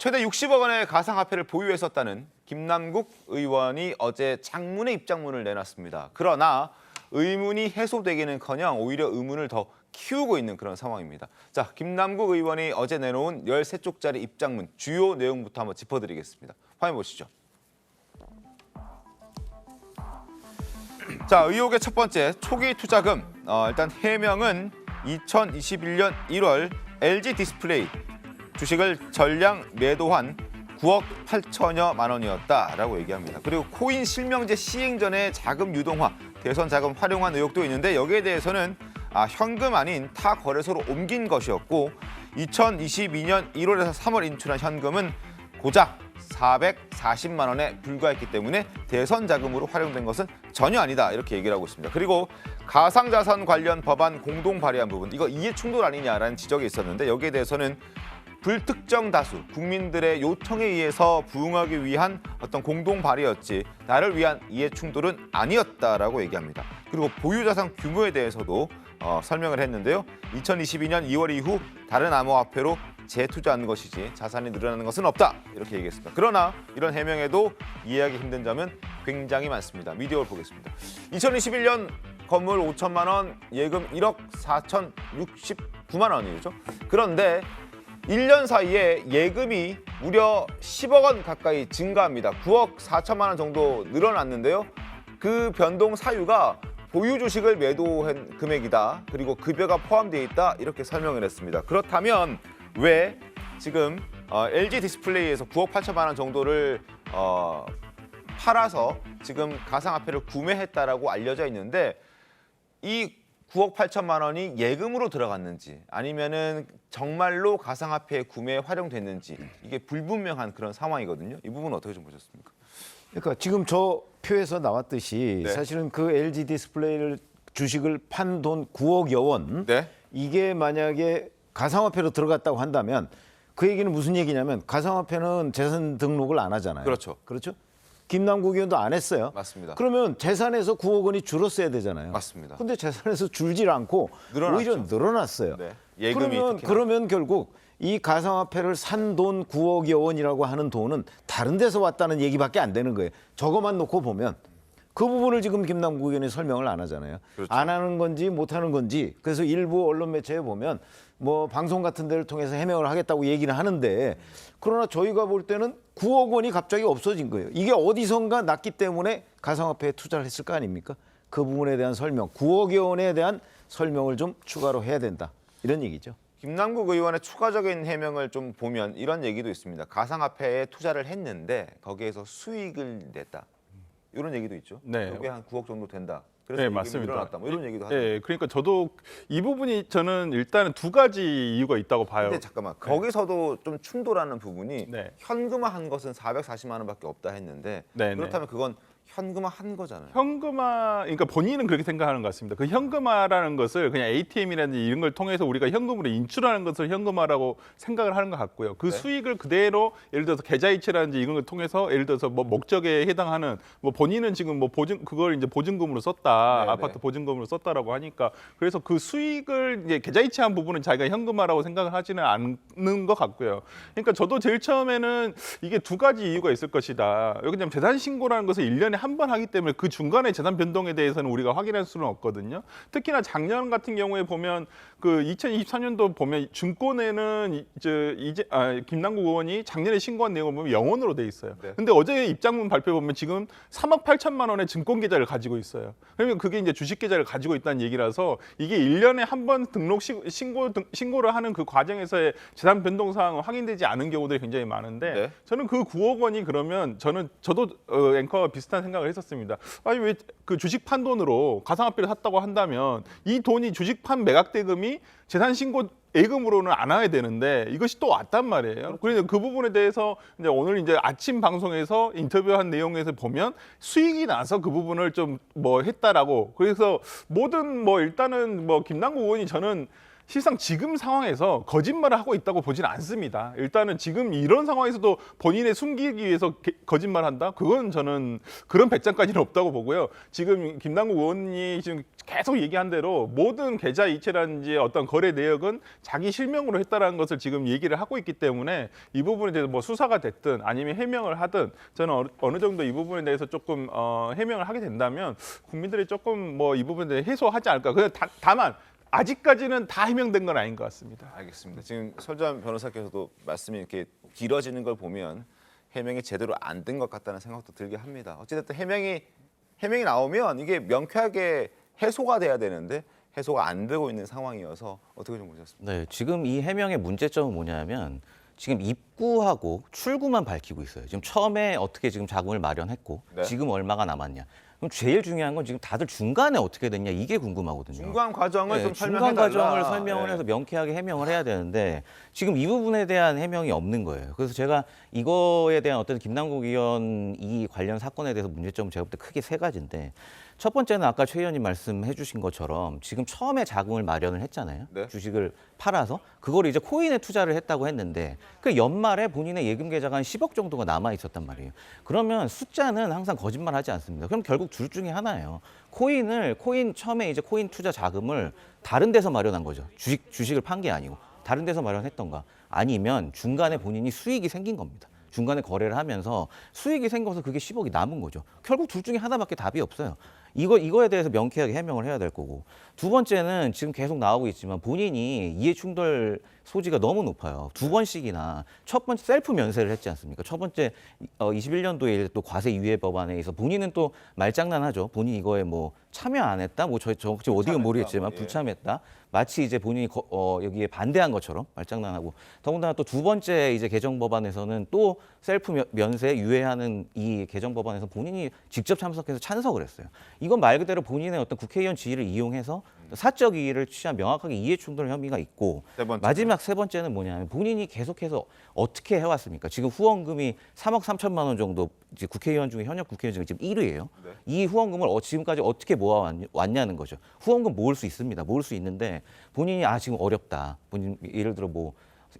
최대 60억 원의 가상화폐를 보유했었다는 김남국 의원이 어제 장문의 입장문을 내놨습니다. 그러나 의문이 해소되기는커녕 오히려 의문을 더 키우고 있는 그런 상황입니다. 자, 김남국 의원이 어제 내놓은 13쪽짜리 입장문 주요 내용부터 한번 짚어드리겠습니다. 화면 보시죠. 자, 의혹의 첫 번째, 초기 투자금. 일단 해명은 2021년 1월 LG 디스플레이 주식을 전량 매도한 9억 8천여만 원이었다라고 얘기합니다. 그리고 코인 실명제 시행 전에 자금 유동화, 대선 자금 활용한 의혹도 있는데 여기에 대해서는 현금 아닌 타 거래소로 옮긴 것이었고 2022년 1월에서 3월 인출한 현금은 고작 440만 원에 불과했기 때문에 대선 자금으로 활용된 것은 전혀 아니다 이렇게 얘기를 하고 있습니다. 그리고 가상자산 관련 법안 공동 발의한 부분, 이거 이해 충돌 아니냐라는 지적이 있었는데 여기에 대해서는 불특정 다수 국민들의 요청에 의해서 부응하기 위한 어떤 공동 발의였지 나를 위한 이해 충돌은 아니었다라고 얘기합니다. 그리고 보유자산 규모에 대해서도 설명을 했는데요. 2022년 2월 이후 다른 암호화폐로 재투자한 것이지 자산이 늘어나는 것은 없다 이렇게 얘기했습니다. 그러나 이런 해명에도 이해하기 힘든 점은 굉장히 많습니다. 미디어를 보겠습니다. 2021년 건물 5천만 원, 예금 1억 4,069만 원이죠. 그런데 1년 사이에 예금이 무려 10억 원 가까이 증가합니다. 9억 4천만 원 정도 늘어났는데요. 그 변동 사유가 보유 주식을 매도한 금액이다. 그리고 급여가 포함되어 있다. 이렇게 설명을 했습니다. 그렇다면 왜 지금 LG 디스플레이에서 9억 8천만 원 정도를 팔아서 지금 가상화폐를 구매했다라고 알려져 있는데 이 9억 8천만 원이 예금으로 들어갔는지 아니면은 정말로 가상화폐 구매에 활용됐는지 이게 불분명한 그런 상황이거든요. 이 부분은 어떻게 좀 보셨습니까? 그러니까 지금 저 표에서 나왔듯이 네. 사실은 그 LG 디스플레이를 주식을 판 돈 9억여 원 네. 이게 만약에 가상화폐로 들어갔다고 한다면 그 얘기는 무슨 얘기냐면 가상화폐는 재산 등록을 안 하잖아요. 그렇죠. 그렇죠? 김남국 의원도 안 했어요. 맞습니다. 그러면 재산에서 9억 원이 줄었어야 되잖아요. 맞습니다. 근데 재산에서 줄질 않고 늘어났죠. 오히려 늘어났어요. 네. 예금이 그러면 결국 이 가상화폐를 산 돈 9억여 원이라고 하는 돈은 다른 데서 왔다는 얘기밖에 안 되는 거예요. 저것만 놓고 보면 그 부분을 지금 김남국 의원이 설명을 안 하잖아요. 그렇죠. 안 하는 건지 못 하는 건지. 그래서 일부 언론 매체에 보면 뭐 방송 같은 데를 통해서 해명을 하겠다고 얘기는 하는데 그러나 저희가 볼 때는 9억 원이 갑자기 없어진 거예요. 이게 어디선가 났기 때문에 가상화폐에 투자를 했을 거 아닙니까? 그 부분에 대한 설명, 9억여 원에 대한 설명을 좀 추가로 해야 된다. 이런 얘기죠. 김남국 의원의 추가적인 해명을 좀 보면 이런 얘기도 있습니다. 가상화폐에 투자를 했는데 거기에서 수익을 냈다. 이런 얘기도 있죠. 네. 이게 한 9억 정도 된다. 그래서 네, 이게 맞습니다. 늘어났다. 뭐 이런 얘기도 하죠. 네, 그러니까 저도 이 부분이 저는 일단은 두 가지 이유가 있다고 봐요. 근데 잠깐만 거기서도 좀 충돌하는 부분이 네. 현금화한 현금화한 것은 440만 원밖에 없다 했는데 네, 그렇다면 그건 현금화한 거잖아요. 현금화, 그러니까 본인은 그렇게 생각하는 것 같습니다. 그 현금화라는 것을 그냥 ATM이라든지 이런 걸 통해서 우리가 현금으로 인출하는 것을 현금화라고 생각을 하는 것 같고요. 그 네. 수익을 그대로 예를 들어서 계좌이체라든지 이런 걸 통해서 예를 들어서 뭐 목적에 해당하는 뭐 본인은 지금 뭐 그걸 이제 보증금으로 썼다, 네, 아파트 네. 보증금으로 썼다라고 하니까 그래서 그 수익을 이제 계좌이체한 부분은 자기가 현금화라고 생각을 하지는 않는 것 같고요. 그러니까 저도 제일 처음에는 이게 두 가지 이유가 있을 것이다. 왜냐하면 재산 신고라는 것을 1년에 한 번 하기 때문에 그 중간에 재산 변동에 대해서는 우리가 확인할 수는 없거든요. 특히나 작년 같은 경우에 보면 그 2024년도 보면 증권에는 김남국 의원이 작년에 신고한 내용을 보면 영원으로 돼 있어요. 네. 근데 어제 입장문 발표 보면 지금 3억 8천만 원의 증권 계좌를 가지고 있어요. 그러면 그게 이제 주식 계좌를 가지고 있다는 얘기라서 이게 1년에 한 번 신고를 하는 그 과정에서의 재산 변동 사항은 확인되지 않은 경우들이 굉장히 많은데 네. 저는 그 9억 원이 그러면 저도 앵커와 비슷한 생각을 했었습니다. 아니 왜 그 주식 판 돈으로 가상화폐를 샀다고 한다면 이 돈이 주식 판 매각 대금이 재산 신고 예금으로는 안 와야 되는데 이것이 또 왔단 말이에요. 그래서 그 부분에 대해서 이제 오늘 이제 아침 방송에서 인터뷰한 내용에서 보면 수익이 나서 그 부분을 좀 뭐 했다라고. 그래서 모든 뭐 일단은 뭐 김남국 의원이 저는 실상 지금 상황에서 거짓말을 하고 있다고 보지는 않습니다. 일단은 지금 이런 상황에서도 본인의 숨기기 위해서 거짓말한다? 그건 저는 그런 배짱까지는 없다고 보고요. 지금 김남국 의원이 지금 계속 얘기한 대로 모든 계좌 이체라든지 어떤 거래 내역은 자기 실명으로 했다라는 것을 지금 얘기를 하고 있기 때문에 이 부분에 대해서 뭐 수사가 됐든 아니면 해명을 하든 저는 어느 정도 이 부분에 대해서 조금 해명을 하게 된다면 국민들이 조금 뭐 이 부분에 대해 해소하지 않을까. 다만 아직까지는 다 해명된 건 아닌 것 같습니다. 알겠습니다. 지금 설주한 변호사께서도 말씀이 이렇게 길어지는 걸 보면 해명이 제대로 안 된 것 같다는 생각도 들게 합니다. 어찌됐든 해명이 나오면 이게 명쾌하게 해소가 돼야 되는데 해소가 안 되고 있는 상황이어서 어떻게 좀 보셨습니까? 네, 지금 이 해명의 문제점은 뭐냐면 지금 입구하고 출구만 밝히고 있어요. 지금 처음에 어떻게 지금 자금을 마련했고 네. 지금 얼마가 남았냐. 그럼 제일 중요한 건 지금 다들 중간에 어떻게 됐냐 이게 궁금하거든요. 중간 과정을 네, 좀 중간 설명해달라. 과정을 설명을 네. 해서 명쾌하게 해명을 해야 되는데 지금 이 부분에 대한 해명이 없는 거예요. 그래서 제가 이거에 대한 어떤 김남국 의원 이 관련 사건에 대해서 문제점은 제가 볼 때 크게 세 가지인데 첫 번째는 아까 최 의원님 말씀해 주신 것처럼 지금 처음에 자금을 마련을 했잖아요. 네. 주식을 팔아서 그걸 이제 코인에 투자를 했다고 했는데 그 연말에 본인의 예금 계좌가 한 10억 정도가 남아 있었단 말이에요. 그러면 숫자는 항상 거짓말하지 않습니다. 그럼 결국 둘 중에 하나예요. 코인 처음에 이제 코인 투자 자금을 다른 데서 마련한 거죠. 주식을 판 게 아니고 다른 데서 마련했던가 아니면 중간에 본인이 수익이 생긴 겁니다. 중간에 거래를 하면서 수익이 생겨서 그게 10억이 남은 거죠. 결국 둘 중에 하나밖에 답이 없어요. 이거에 대해서 명쾌하게 해명을 해야 될 거고. 두 번째는 지금 계속 나오고 있지만 본인이 이해 충돌 소지가 너무 높아요. 두 번씩이나 첫 번째 셀프 면세를 했지 않습니까? 첫 번째 21년도에 또 과세 유예 법안에 있어 본인은 또 말장난하죠. 본인 이거에 뭐 참여 안 했다, 뭐 저 어디가 모르겠지만 예. 불참했다. 마치 이제 본인이 여기에 반대한 것처럼 말장난하고 더군다나 또 두 번째 이제 개정 법안에서는 또 셀프 면세 유예하는 이 개정 법안에서 본인이 직접 참석해서 찬석을 했어요. 이건 말 그대로 본인의 어떤 국회의원 지위를 이용해서 사적 이의를 취한 명확하게 이해충돌 혐의가 있고 세 번째는? 마지막 세 번째는 뭐냐면 본인이 계속해서 어떻게 해왔습니까? 지금 후원금이 3억 3천만 원 정도 이제 국회의원 중에 현역 국회의원 중에 지금 1위예요. 네. 이 후원금을 지금까지 어떻게 모아왔냐는 거죠. 후원금 모을 수 있습니다. 모을 수 있는데 본인이 지금 어렵다. 본인 예를 들어 뭐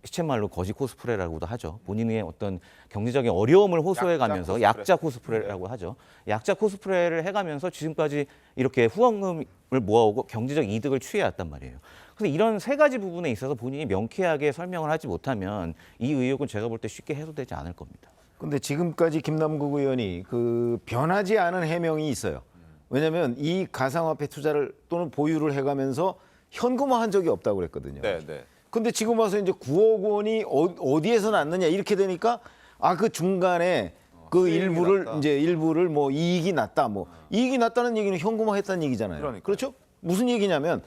시쳇말로 거지 코스프레라고도 하죠. 본인의 어떤 경제적인 어려움을 호소해가면서 약자 코스프레라고 하죠. 약자 코스프레를 해가면서 지금까지 이렇게 후원금을 모아오고 경제적 이득을 취해왔단 말이에요. 그래서 이런 세 가지 부분에 있어서 본인이 명쾌하게 설명을 하지 못하면 이 의혹은 제가 볼 때 쉽게 해소되지 않을 겁니다. 근데 지금까지 김남국 의원이 그 변하지 않은 해명이 있어요. 왜냐하면 이 가상화폐 투자를 또는 보유를 해가면서 현금화한 적이 없다고 그랬거든요. 네, 네. 근데 지금 와서 이제 9억 원이 어디에서 났느냐 이렇게 되니까 그 중간에 그 일부를 뭐 이익이 났다, 뭐 이익이 났다는 얘기는 현금화했다는 얘기잖아요. 그러니까요. 그렇죠? 무슨 얘기냐면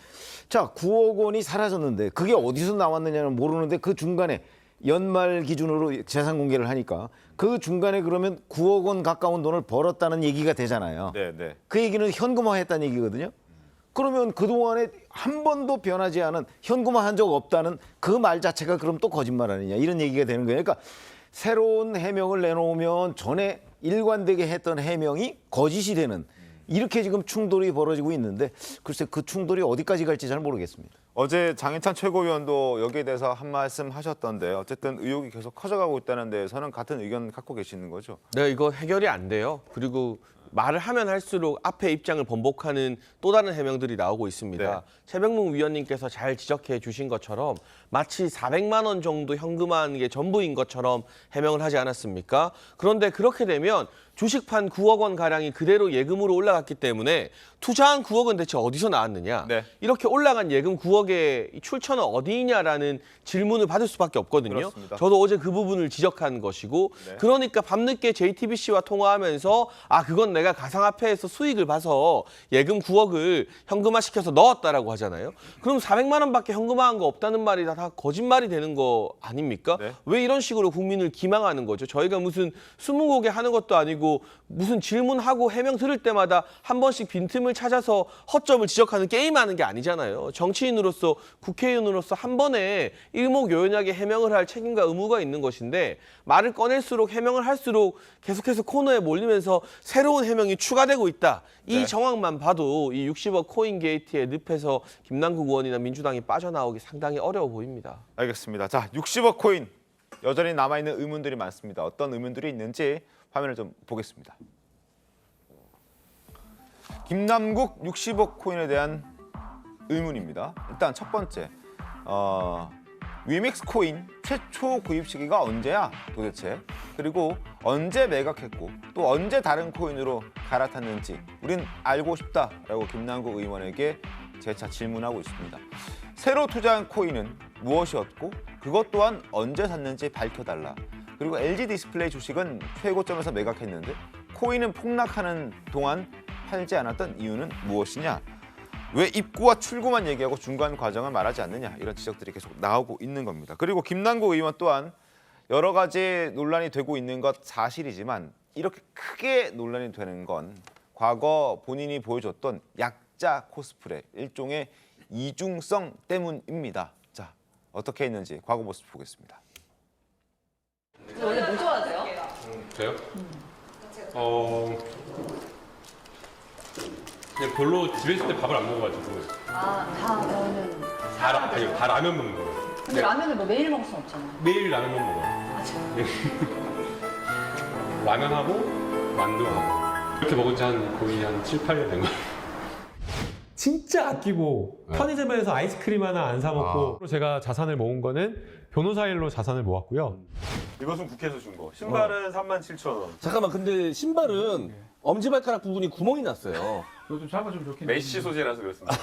자 9억 원이 사라졌는데 그게 어디서 나왔느냐는 모르는데 그 중간에 연말 기준으로 재산 공개를 하니까 그 중간에 그러면 9억 원 가까운 돈을 벌었다는 얘기가 되잖아요. 네, 네. 그 얘기는 현금화했다는 얘기거든요. 그러면 그동안에 한 번도 변하지 않은 현금화한 적 없다는 그 말 자체가 그럼 또 거짓말 아니냐 이런 얘기가 되는 거예요. 그러니까 새로운 해명을 내놓으면 전에 일관되게 했던 해명이 거짓이 되는 이렇게 지금 충돌이 벌어지고 있는데 글쎄 그 충돌이 어디까지 갈지 잘 모르겠습니다. 어제 장인찬 최고위원도 여기에 대해서 한 말씀 하셨던데 어쨌든 의혹이 계속 커져가고 있다는 데에서는 같은 의견 갖고 계시는 거죠? 네, 이거 해결이 안 돼요. 그리고 말을 하면 할수록 앞에 입장을 번복하는 또 다른 해명들이 나오고 있습니다. 네. 최병문 위원님께서 잘 지적해 주신 것처럼 마치 400만 원 정도 현금화한 게 전부인 것처럼 해명을 하지 않았습니까? 그런데 그렇게 되면 주식판 9억 원 가량이 그대로 예금으로 올라갔기 때문에 투자한 9억은 대체 어디서 나왔느냐? 네. 이렇게 올라간 예금 9억의 출처는 어디냐라는 질문을 받을 수밖에 없거든요. 그렇습니다. 저도 어제 그 부분을 지적한 것이고 네. 그러니까 밤늦게 JTBC와 통화하면서 그건 내가 가상화폐에서 수익을 봐서 예금 9억을 현금화시켜서 넣었다라고 하잖아요. 그럼 400만 원밖에 현금화한 거 없다는 말이 다 거짓말이 되는 거 아닙니까? 네. 왜 이런 식으로 국민을 기망하는 거죠? 저희가 무슨 스무고개 하는 것도 아니고 아니고 무슨 질문하고 해명 들을 때마다 한 번씩 빈틈을 찾아서 허점을 지적하는 게임하는 게 아니잖아요. 정치인으로서 국회의원으로서 한 번에 일목요연하게 해명을 할 책임과 의무가 있는 것인데 말을 꺼낼수록 해명을 할수록 계속해서 코너에 몰리면서 새로운 해명이 추가되고 있다. 이 네. 정황만 봐도 이 60억 코인 게이트의 늪에서 김남국 의원이나 민주당이 빠져나오기 상당히 어려워 보입니다. 알겠습니다. 자, 60억 코인 여전히 남아있는 의문들이 많습니다. 어떤 의문들이 있는지 화면을 좀 보겠습니다. 김남국 60억 코인에 대한 의문입니다. 일단 첫 번째, 위믹스 코인 최초 구입 시기가 언제야 도대체? 그리고 언제 매각했고 또 언제 다른 코인으로 갈아탔는지 우린 알고 싶다라고 김남국 의원에게 재차 질문하고 있습니다. 새로 투자한 코인은 무엇이었고 그것 또한 언제 샀는지 밝혀달라. 그리고 LG 디스플레이 주식은 최고점에서 매각했는데 코인은 폭락하는 동안 팔지 않았던 이유는 무엇이냐? 왜 입구와 출구만 얘기하고 중간 과정을 말하지 않느냐? 이런 지적들이 계속 나오고 있는 겁니다. 그리고 김남국 의원 또한 여러 가지 논란이 되고 있는 것 사실이지만 이렇게 크게 논란이 되는 건 과거 본인이 보여줬던 약자 코스프레, 일종의 이중성 때문입니다. 자, 어떻게 했는지 과거 모습 보겠습니다. 원래 뭐 좋아하세요? 저요? 그냥 별로 집에 있을 때 밥을 안 먹어가지고 다 그러면 다 라면 먹는 거예요. 근데 라면을 뭐 매일 먹을 순 없잖아요. 매일 라면만 먹어요. 아, 참. 라면하고 만두하고 이렇게 먹은 지 거의 한 7, 8년 된 거예요. 진짜 아끼고 편의점에서 아이스크림 하나 안 사 먹고 제가 자산을 모은 거는 변호사 일로 자산을 모았고요. 이것은 국회에서 준 거. 신발은 37,000원. 잠깐만, 근데 신발은 엄지발가락 부분이 구멍이 났어요. 메쉬 소재라서 그렇습니다.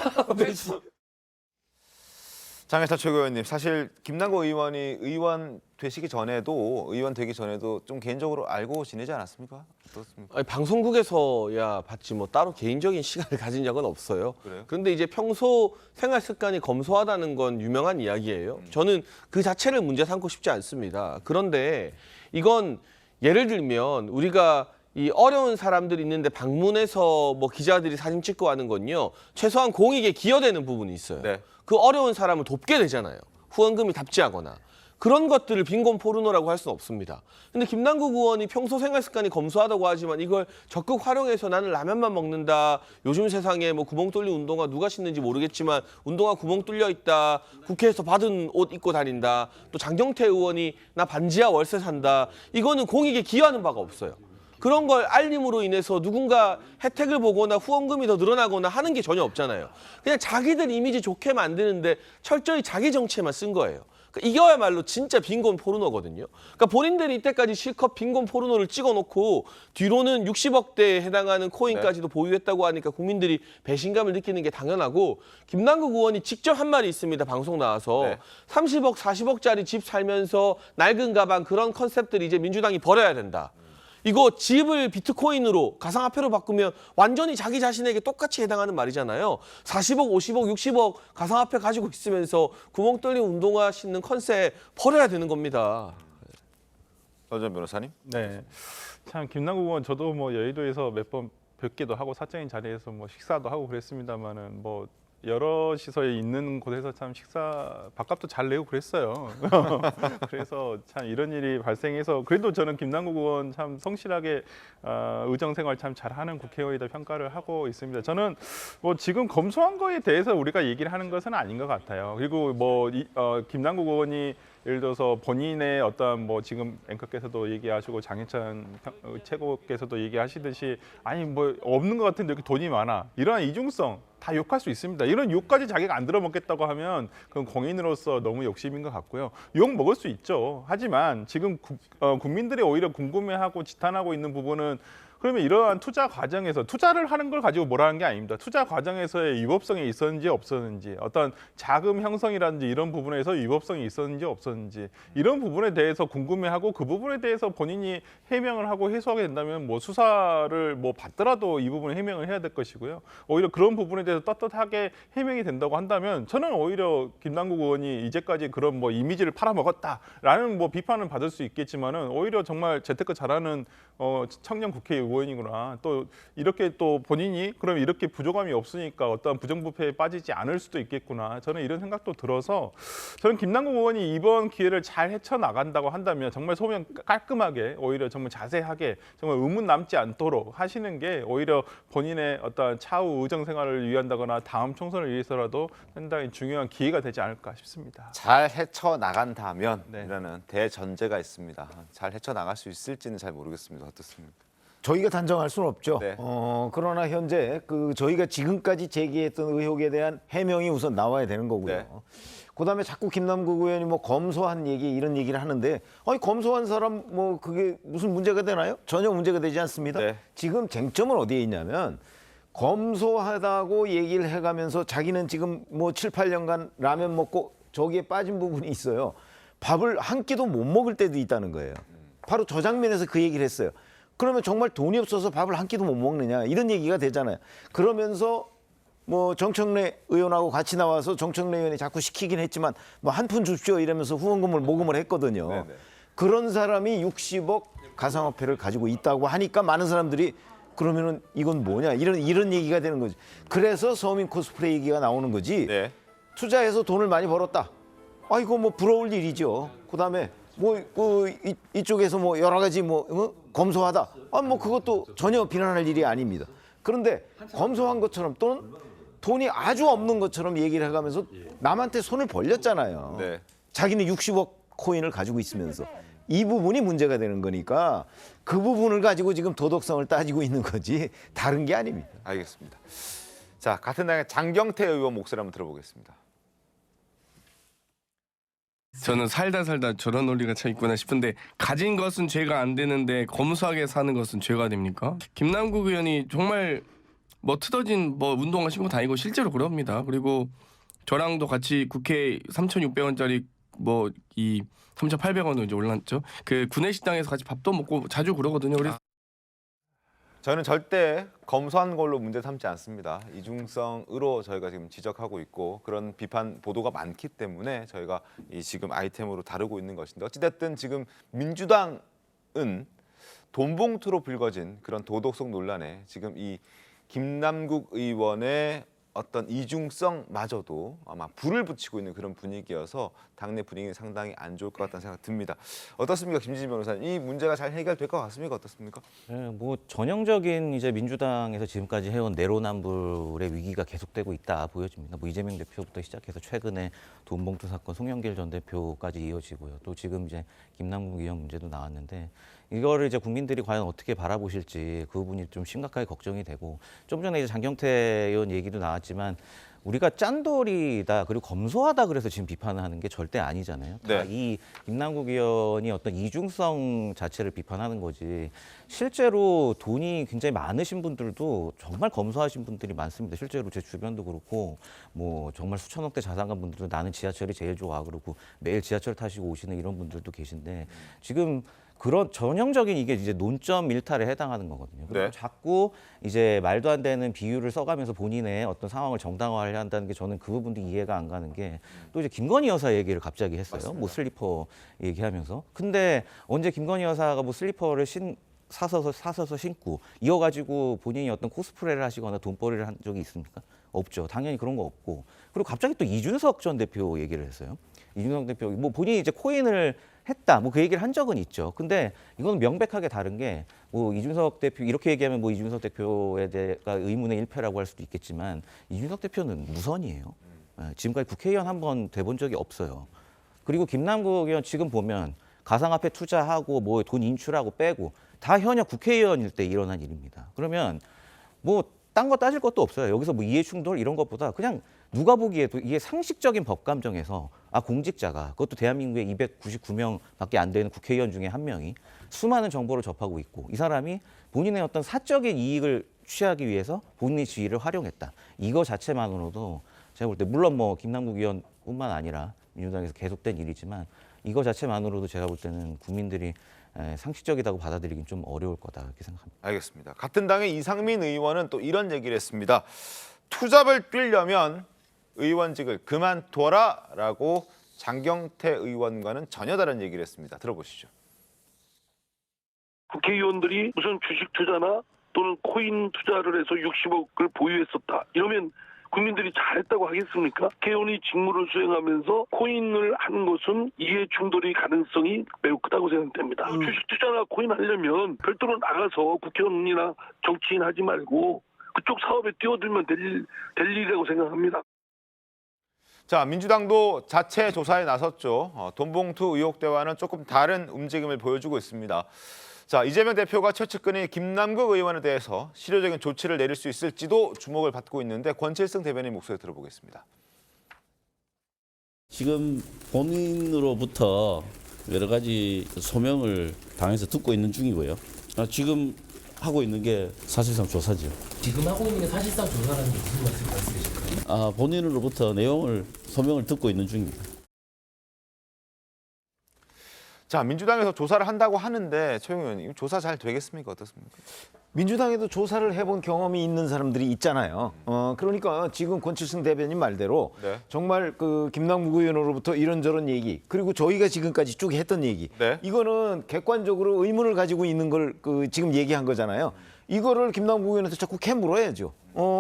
장혜사 최고위원님, 사실 김남국 의원이 의원 되기 전에도 좀 개인적으로 알고 지내지 않았습니까? 어떻습니까? 아니, 방송국에서야 봤지 뭐 따로 개인적인 시간을 가진 적은 없어요. 그래요? 그런데 이제 평소 생활 습관이 검소하다는 건 유명한 이야기예요. 저는 그 자체를 문제 삼고 싶지 않습니다. 그런데 이건 예를 들면 우리가 이 어려운 사람들이 있는데 방문해서 뭐 기자들이 사진 찍고 하는 건요. 최소한 공익에 기여되는 부분이 있어요. 네. 그 어려운 사람을 돕게 되잖아요. 후원금이 답지하거나. 그런 것들을 빈곤 포르노라고 할 수는 없습니다. 근데 김남국 의원이 평소 생활 습관이 검소하다고 하지만 이걸 적극 활용해서 나는 라면만 먹는다. 요즘 세상에 뭐 구멍 뚫린 운동화 누가 신는지 모르겠지만 운동화 구멍 뚫려 있다. 국회에서 받은 옷 입고 다닌다. 또 장경태 의원이 나 반지하 월세 산다. 이거는 공익에 기여하는 바가 없어요. 그런 걸 알림으로 인해서 누군가 혜택을 보거나 후원금이 더 늘어나거나 하는 게 전혀 없잖아요. 그냥 자기들 이미지 좋게 만드는데 철저히 자기 정체만 쓴 거예요. 그러니까 이거야말로 진짜 빈곤 포르노거든요. 그러니까 본인들이 이때까지 실컷 빈곤 포르노를 찍어놓고 뒤로는 60억대에 해당하는 코인까지도 보유했다고 하니까 국민들이 배신감을 느끼는 게 당연하고 김남국 의원이 직접 한 말이 있습니다. 방송 나와서 네. 30억, 40억짜리 집 살면서 낡은 가방 그런 컨셉들이 이제 민주당이 버려야 된다. 이거 집을 비트코인으로 가상화폐로 바꾸면 완전히 자기 자신에게 똑같이 해당하는 말이잖아요. 40억, 50억, 60억 가상화폐 가지고 있으면서 구멍 뚫린 운동화 신는 컨셉 버려야 되는 겁니다. 서전 변호사님? 네, 참 김남국 의원 저도 뭐 여의도에서 몇 번 뵙기도 하고 사적인 자리에서 뭐 식사도 하고 그랬습니다만은 뭐 여럿이서 있는 곳에서 참 식사 밥값도 잘 내고 그랬어요. 그래서 참 이런 일이 발생해서 그래도 저는 김남국 의원 참 성실하게 의정 생활 참 잘하는 국회의원이다 평가를 하고 있습니다. 저는 뭐 지금 검소한 거에 대해서 우리가 얘기를 하는 것은 아닌 것 같아요. 그리고 뭐 김남국 의원이 예를 들어서 본인의 어떤 뭐 지금 앵커께서도 얘기하시고 장혜찬 최고께서도 얘기하시듯이 아니 뭐 없는 것 같은데 이렇게 돈이 많아 이러한 이중성 다 욕할 수 있습니다. 이런 욕까지 자기가 안 들어먹겠다고 하면 그건 공인으로서 너무 욕심인 것 같고요. 욕 먹을 수 있죠. 하지만 지금 국민들이 오히려 궁금해하고 지탄하고 있는 부분은 그러면 이러한 투자 과정에서 투자를 하는 걸 가지고 뭐라는 게 아닙니다. 투자 과정에서의 위법성이 있었는지 없었는지 어떤 자금 형성이라든지 이런 부분에서 위법성이 있었는지 없었는지 이런 부분에 대해서 궁금해하고 그 부분에 대해서 본인이 해명을 하고 해소하게 된다면 뭐 수사를 뭐 받더라도 이 부분을 해명을 해야 될 것이고요. 오히려 그런 부분에 대해서 대해서 떳떳하게 해명이 된다고 한다면 저는 오히려 김남국 의원이 이제까지 그런 뭐 이미지를 팔아먹었다라는 뭐 비판은 받을 수 있겠지만은 오히려 정말 재테크 잘하는 청년 국회의원이구나. 또 이렇게 또 본인이 그럼 이렇게 부족함이 없으니까 어떤 부정부패에 빠지지 않을 수도 있겠구나. 저는 이런 생각도 들어서 저는 김남국 의원이 이번 기회를 잘 헤쳐나간다고 한다면 정말 소명 깔끔하게 오히려 정말 자세하게 정말 의문 남지 않도록 하시는 게 오히려 본인의 어떤 차후 의정 생활을 위한다거나 다음 총선을 위해서라도 상당히 중요한 기회가 되지 않을까 싶습니다. 잘 헤쳐나간다면 네. 이라는 대전제가 있습니다. 잘 헤쳐나갈 수 있을지는 잘 모르겠습니다. 어떻습니까? 저희가 단정할 수는 없죠. 네. 그러나 현재 저희가 지금까지 제기했던 의혹에 대한 해명이 우선 나와야 되는 거고요. 네. 그다음에 자꾸 김남국 의원이 뭐 검소한 얘기 이런 얘기를 하는데 아니 검소한 사람 뭐 그게 무슨 문제가 되나요? 전혀 문제가 되지 않습니다. 네. 지금 쟁점은 어디에 있냐면 검소하다고 얘기를 해가면서 자기는 지금 뭐 7, 8년간 라면 먹고 저기에 빠진 부분이 있어요. 밥을 한 끼도 못 먹을 때도 있다는 거예요. 바로 저 장면에서 그 얘기를 했어요. 그러면 정말 돈이 없어서 밥을 한 끼도 못 먹느냐 이런 얘기가 되잖아요. 그러면서 뭐 정청래 의원하고 같이 나와서 정청래 의원이 자꾸 시키긴 했지만 뭐 한 푼 줍시오 이러면서 후원금을 모금을 했거든요. 네네. 그런 사람이 60억 가상화폐를 가지고 있다고 하니까 많은 사람들이 그러면은 이건 뭐냐 이런 얘기가 되는 거지. 그래서 서민 코스프레 얘기가 나오는 거지. 네. 투자해서 돈을 많이 벌었다. 아 이거 뭐 부러울 일이죠. 그다음에 뭐 이쪽에서 뭐 여러 가지 뭐 검소하다. 아 뭐 그것도 전혀 비난할 일이 아닙니다. 그런데 검소한 것처럼 또는 돈이 아주 없는 것처럼 얘기를 해가면서 남한테 손을 벌렸잖아요. 네. 자기는 60억 코인을 가지고 있으면서 이 부분이 문제가 되는 거니까 그 부분을 가지고 지금 도덕성을 따지고 있는 거지 다른 게 아닙니다. 알겠습니다. 자, 같은 당의 장경태 의원 목소리 한번 들어보겠습니다. 저는 살다 저런 논리가 참 있구나 싶은데 가진 것은 죄가 안 되는데 검소하게 사는 것은 죄가 됩니까? 김남국 의원이 정말 뭐 트어진 뭐 운동화 신고 다니고 실제로 그럽니다. 그리고 저랑도 같이 국회 3,600원짜리 뭐 이 3,800원으로 이제 올랐죠. 그 구내식당에서 같이 밥도 먹고 자주 그러거든요. 그래서 저는 절대 검소한 걸로 문제 삼지 않습니다. 이중성으로 저희가 지금 지적하고 있고 그런 비판 보도가 많기 때문에 저희가 이 지금 아이템으로 다루고 있는 것인데 어찌됐든 지금 민주당은 돈봉투로 불거진 그런 도덕성 논란에 지금 이 김남국 의원의 어떤 이중성마저도 아마 불을 붙이고 있는 그런 분위기여서 당내 분위기는 상당히 안 좋을 것 같다는 생각 듭니다. 어떻습니까, 김진진 변호사님? 이 문제가 잘 해결될 것 같습니까? 어떻습니까? 네, 뭐 전형적인 이제 민주당에서 지금까지 해온 내로남불의 위기가 계속되고 있다 보여집니다. 뭐 이재명 대표부터 시작해서 최근에 돈봉투 사건, 송영길 전 대표까지 이어지고요. 또 지금 이제 김남국 의원 문제도 나왔는데 이거를 이제 국민들이 과연 어떻게 바라보실지 그 부분이 좀 심각하게 걱정이 되고 좀 전에 이제 장경태 의원 얘기도 나왔지만 우리가 짠돌이다 그리고 검소하다 그래서 지금 비판을 하는 게 절대 아니잖아요. 네. 다 이 김남국 의원이 어떤 이중성 자체를 비판하는 거지 실제로 돈이 굉장히 많으신 분들도 정말 검소하신 분들이 많습니다. 실제로 제 주변도 그렇고 뭐 정말 수천억대 자산가 분들도 나는 지하철이 제일 좋아 그러고 매일 지하철 타시고 오시는 이런 분들도 계신데 지금 그런 전형적인 이게 이제 논점 일탈에 해당하는 거거든요. 그리고 네. 자꾸 이제 말도 안 되는 비유를 써가면서 본인의 어떤 상황을 정당화하려 한다는 게 저는 그 부분도 이해가 안 가는 게 또 이제 김건희 여사 얘기를 갑자기 했어요. 맞습니다. 뭐 슬리퍼 얘기하면서. 근데 언제 김건희 여사가 뭐 슬리퍼를 사서서 신고 이어 가지고 본인이 어떤 코스프레를 하시거나 돈벌이를 한 적이 있습니까? 없죠. 당연히 그런 거 없고. 그리고 갑자기 또 이준석 전 대표 얘기를 했어요. 이준석 대표 뭐 본인이 이제 코인을 했다. 뭐 그 얘기를 한 적은 있죠. 근데 이건 명백하게 다른 게 뭐 이준석 대표 이렇게 얘기하면 뭐 이준석 대표에 대가 의문의 일패라고 할 수도 있겠지만 이준석 대표는 무선이에요. 지금까지 국회의원 한 번 돼본 적이 없어요. 그리고 김남국 의원 지금 보면 가상화폐 투자하고 뭐 돈 인출하고 빼고 다 현역 국회의원일 때 일어난 일입니다. 그러면 뭐 딴 거 따질 것도 없어요. 여기서 뭐 이해 충돌 이런 것보다 그냥 누가 보기에도 이게 상식적인 법 감정에서 아 공직자가 그것도 대한민국에 299명밖에 안 되는 국회의원 중에 한 명이 수많은 정보를 접하고 있고 이 사람이 본인의 어떤 사적인 이익을 취하기 위해서 본인의 지위를 활용했다. 이거 자체만으로도 제가 볼 때 물론 뭐 김남국 의원뿐만 아니라 민주당에서 계속된 일이지만 이거 자체만으로도 제가 볼 때는 국민들이 상식적이라고 받아들이긴 좀 어려울 거다 이렇게 생각합니다. 알겠습니다. 같은 당의 이상민 의원은 또 이런 얘기를 했습니다. 투잡을 뛰려면 의원직을 그만둬라라고 장경태 의원과는 전혀 다른 얘기를 했습니다. 들어보시죠. 국회의원들이 무슨 주식 투자나 또는 코인 투자를 해서 60억을 보유했었다. 이러면 국민들이 잘했다고 하겠습니까? 국회의원이 직무를 수행하면서 코인을 하는 것은 이해 충돌의 가능성이 매우 크다고 생각됩니다. 주식 투자나 코인 하려면 별도로 나가서 국회의원이나 정치인 하지 말고 그쪽 사업에 뛰어들면 될 일이라고 생각합니다. 자, 민주당도 자체 조사에 나섰죠. 돈봉투 의혹대와는 조금 다른 움직임을 보여주고 있습니다. 자, 이재명 대표가 최측근인 김남국 의원에 대해서 실효적인 조치를 내릴 수 있을지도 주목을 받고 있는데 권칠승 대변인 목소리 들어보겠습니다. 지금 본인으로부터 여러 가지 소명을 당에서 듣고 있는 중이고요. 지금 하고 있는 게 사실상 조사죠. 지금 하고 있는 게 사실상 조사라는 게 무슨 말씀이실까요? 본인으로부터 소명을 듣고 있는 중입니다. 자, 민주당에서 조사를 한다고 하는데 최영우 의원님, 조사 잘 되겠습니까? 어떻습니까? 민주당에도 조사를 해본 경험이 있는 사람들이 있잖아요. 그러니까 지금 권칠승 대변인 말대로 네. 정말 그 김남국 의원으로부터 이런저런 얘기, 그리고 저희가 지금까지 쭉 했던 얘기, 네. 이거는 객관적으로 의문을 가지고 있는 걸 지금 얘기한 거잖아요. 이거를 김남국 의원한테 자꾸 캐물어야죠.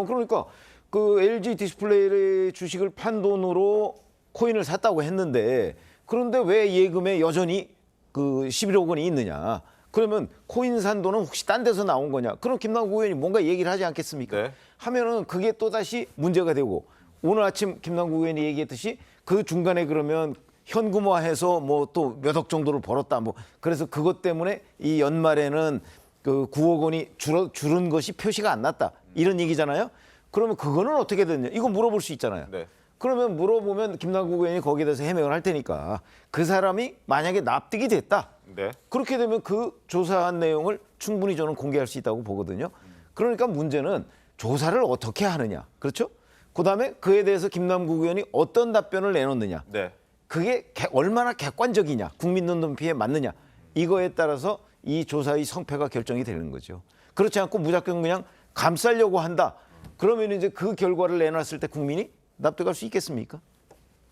그러니까 그 LG 디스플레이 주식을 판 돈으로 코인을 샀다고 했는데, 그런데 왜 예금에 여전히 그 11억 원이 있느냐? 그러면 코인 산 돈은 혹시 딴 데서 나온 거냐? 그럼 김남국 의원이 뭔가 얘기를 하지 않겠습니까? 네. 하면은 그게 또 다시 문제가 되고, 오늘 아침 김남국 의원이 얘기했듯이 그 중간에 그러면 현금화해서 뭐 또 몇 억 정도를 벌었다, 뭐 그래서 그것 때문에 이 연말에는 그 9억 원이 줄은 것이 표시가 안 났다, 이런 얘기잖아요. 그러면 그거는 어떻게 됐냐? 이거 물어볼 수 있잖아요. 네. 그러면 물어보면 김남국 의원이 거기에 대해서 해명을 할 테니까, 그 사람이 만약에 납득이 됐다. 네. 그렇게 되면 그 조사한 내용을 충분히 저는 공개할 수 있다고 보거든요. 그러니까 문제는 조사를 어떻게 하느냐. 그렇죠? 그다음에 그에 대해서 김남국 의원이 어떤 답변을 내놓느냐. 네. 그게 얼마나 객관적이냐, 국민 눈높이에 맞느냐. 이거에 따라서 이 조사의 성패가 결정이 되는 거죠. 그렇지 않고 무작정 그냥 감싸려고 한다. 그러면 이제 그 결과를 내놨을 때 국민이 납득할 수 있겠습니까?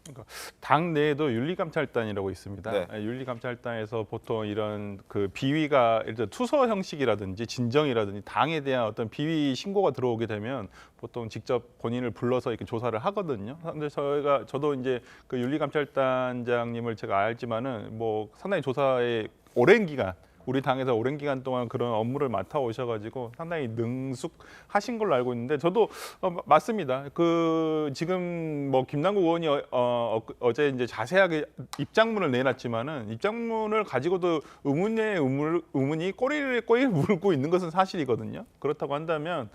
그러니까 당 내에도 윤리감찰단이라고 있습니다. 네. 윤리감찰단에서 보통 이런 그 비위가 일단 투서 형식이라든지 진정이라든지 당에 대한 어떤 비위 신고가 들어오게 되면 보통 직접 본인을 불러서 이렇게 조사를 하거든요. 근데 저도 이제 그 윤리감찰단장님을 제가 알지만은 뭐 상당히 조사에 오랜 기간, 우리 당에서 오랜 기간 동안 그런 업무를 맡아 오셔가지고 상당히 능숙하신 걸로 알고 있는데, 저도 맞습니다. 그 지금 뭐 김남국 의원이 어제 이제 자세하게 입장문을 내놨지만은 입장문을 가지고도 의문이 꼬리를 물고 있는 것은 사실이거든요. 그렇다고 한다면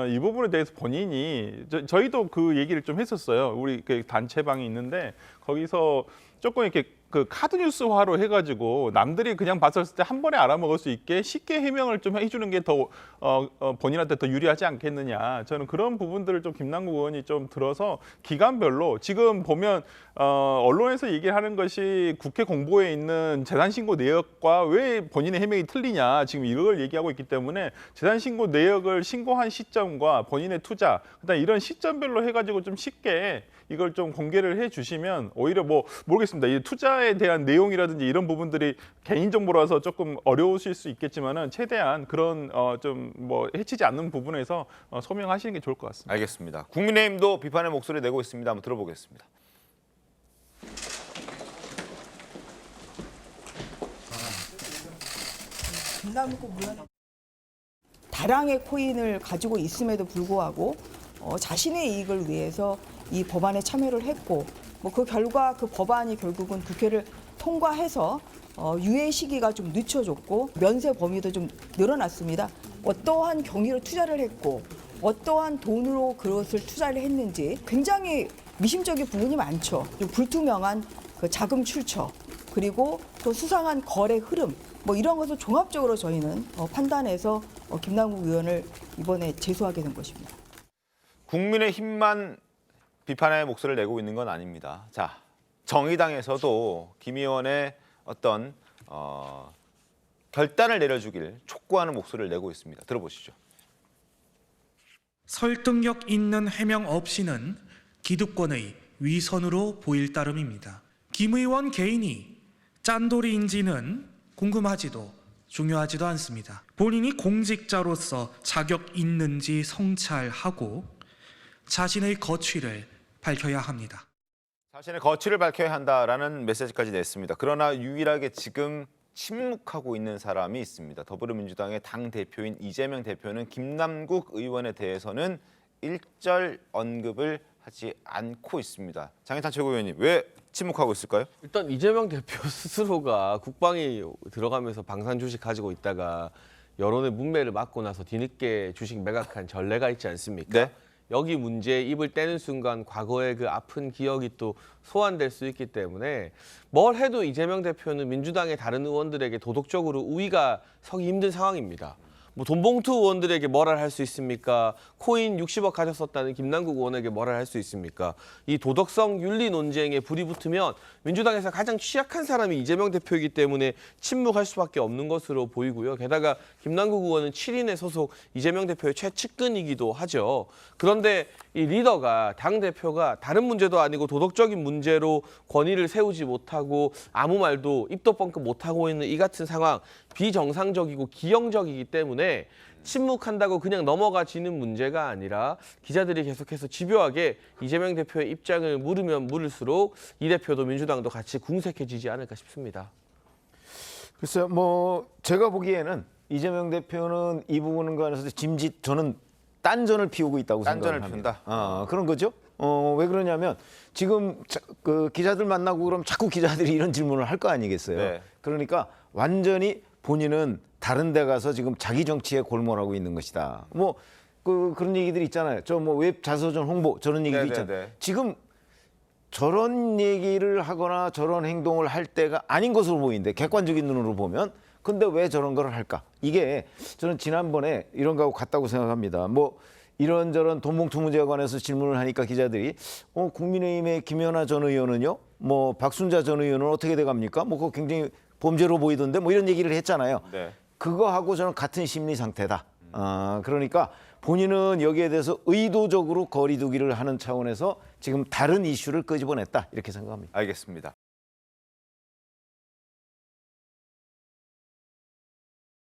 이 부분에 대해서 본인이 저희도 그 얘기를 좀 했었어요. 우리 그 단체방이 있는데 거기서 조금 이렇게 그 카드 뉴스화로 해가지고 남들이 그냥 봤을 때 한 번에 알아먹을 수 있게 쉽게 해명을 좀 해주는 게 더 본인한테 더 유리하지 않겠느냐. 저는 그런 부분들을 좀 김남국 의원이 좀 들어서 기간별로, 지금 보면 언론에서 얘기를 하는 것이 국회 공보에 있는 재산신고 내역과 왜 본인의 해명이 틀리냐, 지금 이걸 얘기하고 있기 때문에 재산신고 내역을 신고한 시점과 본인의 투자, 그다음 이런 시점별로 해가지고 좀 쉽게 이걸 좀 공개를 해주시면 오히려 뭐 모르겠습니다. 이 투자에 대한 내용이라든지 이런 부분들이 개인정보라서 조금 어려우실 수 있겠지만은 최대한 그런 좀 뭐 해치지 않는 부분에서 소명하시는 게 좋을 것 같습니다. 알겠습니다. 국민의힘도 비판의 목소리 내고 있습니다. 한번 들어보겠습니다. 다량의 코인을 가지고 있음에도 불구하고 자신의 이익을 위해서 이 법안에 참여를 했고, 뭐 그 결과 그 법안이 결국은 국회를 통과해서 유예 시기가 좀 늦춰졌고 면세 범위도 좀 늘어났습니다. 어떠한 경위로 투자를 했고 어떠한 돈으로 그것을 투자를 했는지 굉장히 미심쩍은 부분이 많죠. 불투명한 그 자금 출처, 그리고 또 수상한 거래 흐름, 뭐 이런 것을 종합적으로 저희는 판단해서 김남국 의원을 이번에 제소하게 된 것입니다. 국민의힘만 비판의 목소리를 내고 있는 건 아닙니다. 자, 정의당에서도 김 의원의 어떤 결단을 내려주길 촉구하는 목소리를 내고 있습니다. 들어보시죠. 설득력 있는 해명 없이는 기득권의 위선으로 보일 따름입니다. 김 의원 개인이 짠돌이인지는 궁금하지도 중요하지도 않습니다. 본인이 공직자로서 자격 있는지 성찰하고 자신의 거취를 밝혀야 합니다. 자신의 거취를 밝혀야 한다라는 메시지까지 냈습니다. 그러나 유일하게 지금 침묵하고 있는 사람이 있습니다. 더불어민주당의 당대표인 이재명 대표는 김남국 의원에 대해서는 일절 언급을 하지 않고 있습니다. 장혜찬 최고위원님, 왜 침묵하고 있을까요? 일단 이재명 대표 스스로가 국방이 들어가면서 방산 주식 가지고 있다가 여론의 문매를 맞고 나서 뒤늦게 주식 매각한 전례가 있지 않습니까? 네. 여기 문제에 입을 떼는 순간 과거의 그 아픈 기억이 또 소환될 수 있기 때문에 뭘 해도 이재명 대표는 민주당의 다른 의원들에게 도덕적으로 우위가 서기 힘든 상황입니다. 뭐 돈봉투 의원들에게 뭐라 할 수 있습니까? 코인 60억 가졌었다는 김남국 의원에게 뭐라 할 수 있습니까? 이 도덕성 윤리 논쟁에 불이 붙으면 민주당에서 가장 취약한 사람이 이재명 대표이기 때문에 침묵할 수밖에 없는 것으로 보이고요. 게다가 김남국 의원은 7인의 소속 이재명 대표의 최측근이기도 하죠. 그런데 이 리더가, 당대표가 다른 문제도 아니고 도덕적인 문제로 권위를 세우지 못하고 아무 말도 입도 뻥끗 못하고 있는 이 같은 상황, 비정상적이고 기형적이기 때문에 침묵한다고 그냥 넘어가지는 문제가 아니라 기자들이 계속해서 집요하게 이재명 대표의 입장을 물으면 물을수록 이 대표도 민주당도 같이 궁색해지지 않을까 싶습니다. 글쎄요, 뭐 제가 보기에는 이재명 대표는 이 부분에 관해서 저는 딴전을 피우고 있다고 딴전을 생각합니다. 피운다? 그런 거죠. 왜 그러냐면 지금 그 기자들 만나고 그러면 자꾸 기자들이 이런 질문을 할 거 아니겠어요. 네. 그러니까 완전히 본인은 다른 데 가서 지금 자기 정치에 골몰하고 있는 것이다. 뭐 그런 얘기들이 있잖아요. 저 뭐 웹 자서전 홍보 저런 얘기도 있잖아요. 지금 저런 얘기를 하거나 저런 행동을 할 때가 아닌 것으로 보이는데 객관적인 눈으로 보면 근데 왜 저런 걸 할까? 이게 저는 지난번에 이런 거하고 같다고 생각합니다. 뭐 이런저런 돈봉투 문제에 관해서 질문을 하니까 기자들이 국민의힘의 김연아 전 의원은요, 뭐 박순자 전 의원은 어떻게 돼갑니까? 뭐 그거 굉장히 범죄로 보이던데 뭐 이런 얘기를 했잖아요. 네. 그거하고 저는 같은 심리 상태다. 그러니까 본인은 여기에 대해서 의도적으로 거리두기를 하는 차원에서 지금 다른 이슈를 끄집어냈다 이렇게 생각합니다. 알겠습니다.